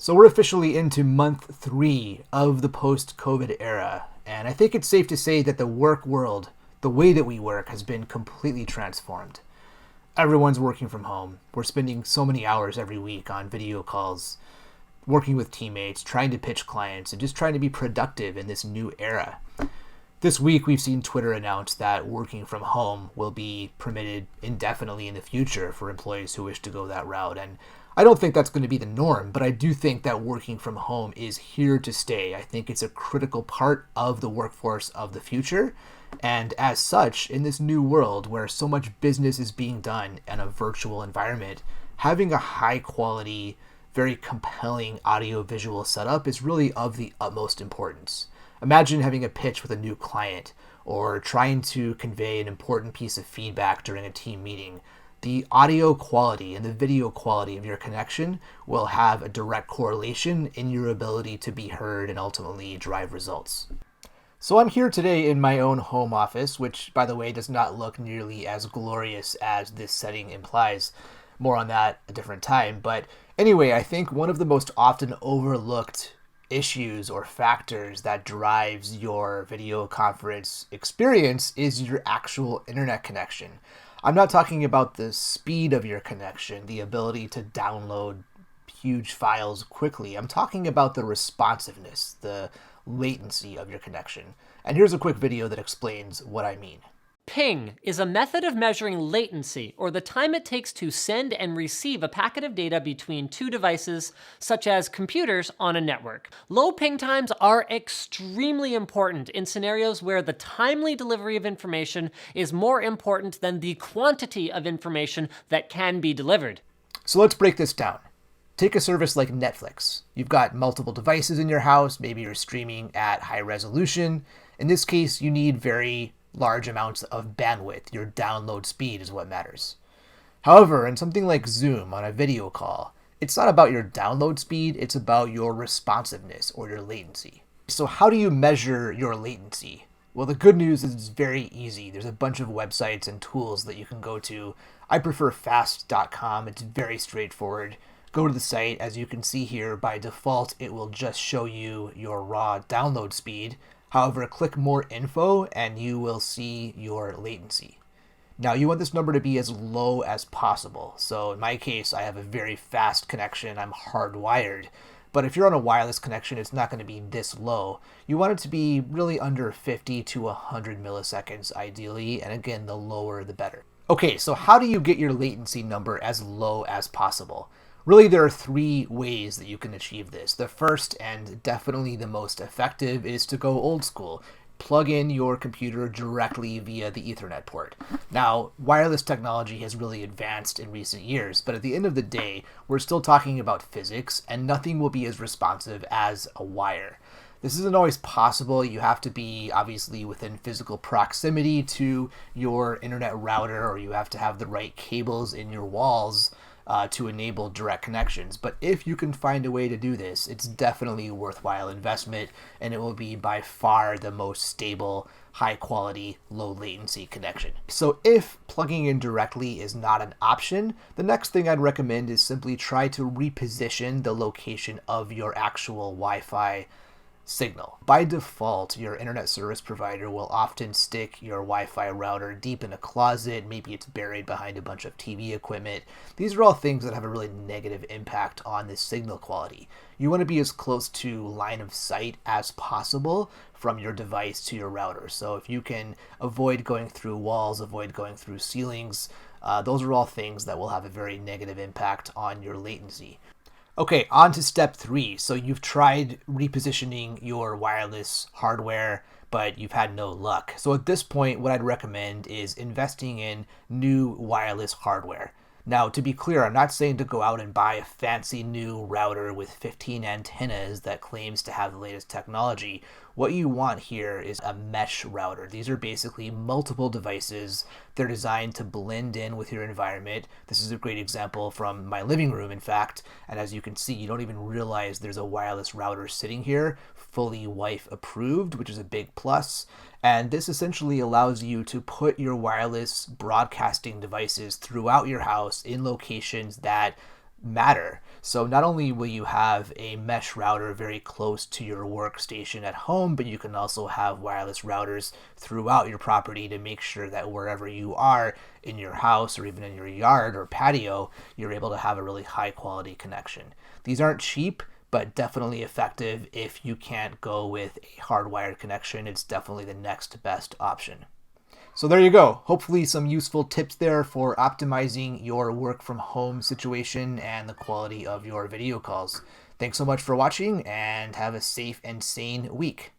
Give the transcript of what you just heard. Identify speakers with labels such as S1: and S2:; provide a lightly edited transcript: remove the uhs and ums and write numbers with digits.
S1: So we're officially into month 3 of the post-COVID era, and I think it's safe to say that the work world, the way that we work, has been completely transformed. Everyone's working from home. We're spending so many hours every week on video calls, working with teammates, trying to pitch clients, and just trying to be productive in this new era. This week, we've seen Twitter announce that working from home will be permitted indefinitely in the future for employees who wish to go that route. And I don't think that's going to be the norm, but I do think that working from home is here to stay. I think it's a critical part of the workforce of the future. And as such, in this new world where so much business is being done in a virtual environment, having a high quality, very compelling audio-visual setup is really of the utmost importance. Imagine having a pitch with a new client or trying to convey an important piece of feedback during a team meeting. The audio quality and the video quality of your connection will have a direct correlation in your ability to be heard and ultimately drive results. So I'm here today in my own home office, which, by the way, does not look nearly as glorious as this setting implies. More on that a different time. But anyway, I think one of the most often overlooked issues or factors that drives your video conference experience is your actual internet connection. I'm not talking about the speed of your connection, the ability to download huge files quickly. I'm talking about the responsiveness, the latency of your connection. And here's a quick video that explains what I mean.
S2: Ping is a method of measuring latency, or the time it takes to send and receive a packet of data between two devices, such as computers on a network. Low ping times are extremely important in scenarios where the timely delivery of information is more important than the quantity of information that can be delivered.
S1: So let's break this down. Take a service like Netflix. You've got multiple devices in your house. Maybe you're streaming at high resolution. In this case, you need very large amounts of bandwidth. Your download speed is what matters. However, in something like Zoom on a video call, it's not about your download speed, it's about your responsiveness or your latency. So how do you measure your latency? Well, the good news is it's very easy. There's a bunch of websites and tools that you can go to. I prefer fast.com. It's very straightforward. Go to the site. As you can see here, by default, it will just show you your raw download speed. However, click more info and you will see your latency. Now, you want this number to be as low as possible. So in my case, I have a very fast connection. I'm hardwired. But if you're on a wireless connection, it's not going to be this low. You want it to be really under 50 to 100 milliseconds ideally. And again, the lower the better. Okay, so how do you get your latency number as low as possible? Really, there are 3 ways that you can achieve this. The first, and definitely the most effective, is to go old school. Plug in your computer directly via the Ethernet port. Now, wireless technology has really advanced in recent years, but at the end of the day, we're still talking about physics, and nothing will be as responsive as a wire. This isn't always possible. You have to be obviously within physical proximity to your internet router, or you have to have the right cables in your walls to enable direct connections. But if you can find a way to do this, it's definitely a worthwhile investment, and it will be by far the most stable, high quality, low latency connection. So if plugging in directly is not an option, the next thing I'd recommend is simply try to reposition the location of your actual Wi-Fi signal. By default, your internet service provider will often stick your Wi-Fi router deep in a closet. Maybe it's buried behind a bunch of TV equipment. These are all things that have a really negative impact on the signal quality. You want to be as close to line of sight as possible from your device to your router. So if you can avoid going through walls, avoid going through ceilings, those are all things that will have a very negative impact on your latency. Okay, on to step 3. So you've tried repositioning your wireless hardware, but you've had no luck. So at this point, what I'd recommend is investing in new wireless hardware. Now, to be clear, I'm not saying to go out and buy a fancy new router with 15 antennas that claims to have the latest technology. What you want here is a mesh router. These are basically multiple devices. They're designed to blend in with your environment. This is a great example from my living room, in fact. And as you can see, you don't even realize there's a wireless router sitting here, fully wife approved, which is a big plus. And this essentially allows you to put your wireless broadcasting devices throughout your house in locations that matter. So not only will you have a mesh router very close to your workstation at home, but you can also have wireless routers throughout your property to make sure that wherever you are in your house or even in your yard or patio, you're able to have a really high quality connection. These aren't cheap, but definitely effective. If you can't go with a hardwired connection, it's definitely the next best option. So there you go. Hopefully some useful tips there for optimizing your work from home situation and the quality of your video calls. Thanks so much for watching and have a safe and sane week.